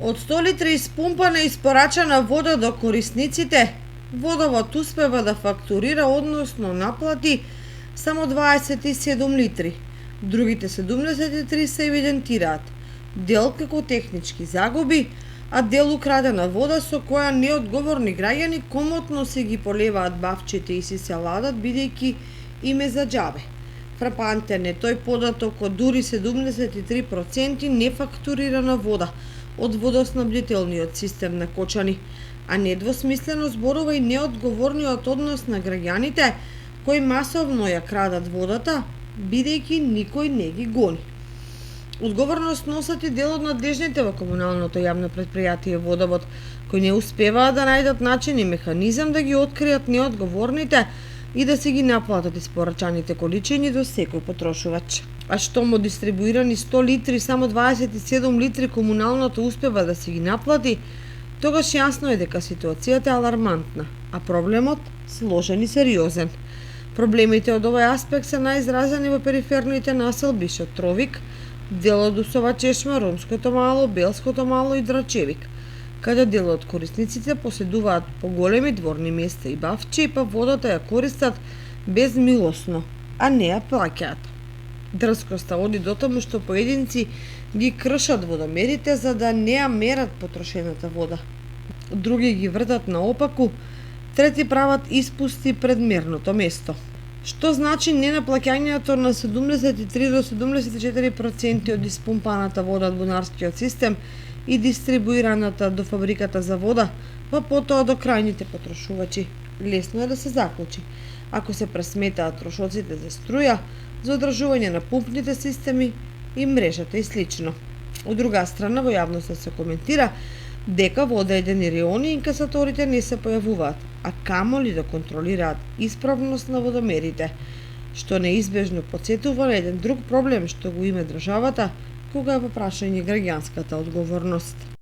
Од 100 литри испумпана и испорачана вода до корисниците, водовод успева да фактурира, односно наплати, само 27 литри. Другите 73 се евидентираат. Дел како технички загуби, а дел украдена вода со која неодговорни граѓани комотно се ги полеваат бавчите и си се ладат, бидејќи им е за џабе. Фрапантен е тој податок од дури 73% нефактурирана вода од водоснабдителниот систем на Кочани, а недвосмислено зборува и неодговорниот однос на граѓаните кои масовно ја крадат водата, бидејќи никој не ги гони. Одговорност носат и дел од надлежните во комуналното јавно претпријатие Водовод, кои не успеваат да најдат начин и механизам да ги откријат неодговорните и да се ги наплатат испорачаните количини до секој потрошувач. А штом од дистрибуирани 100 литри, само 27 литри комуналното успева да се ги наплати, тогаш јасно е дека ситуацијата е алармантна, а проблемот сложен и сериозен. Проблемите од овој аспект се најизразени во периферните населби Шатровик, дел од Усова чешма, Ромското мало, Белското мало и Драчевик, каде дел од корисниците поседуваат поголеми дворни места и бавчи, па водата ја користат безмилосно, а не ја плаќаат. Дрскоста оди до тому што поединци ги кршат водомерите за да не ја мерат потрошената вода. Други ги вртат наопаку, трети прават испусти пред мерното место. Што значи ненаплаќањето на 73 до 74% од испумпаната вода од бунарскиот систем и дистрибуираната до фабриката за вода, па потоа до крајните потрошувачи. Лесно е да се заклучи. Ако се пресметаат трошоците за струја, за одржување на пумпните системи и мрежата и слично. Од друга страна, во јавноста се коментира дека во одредени райони инкасаторите не се појавуваат, а камоли да контролираат исправност на водомерите, што неизбежно потсетува на еден друг проблем што го има државата кога е во прашање граѓанската одговорност.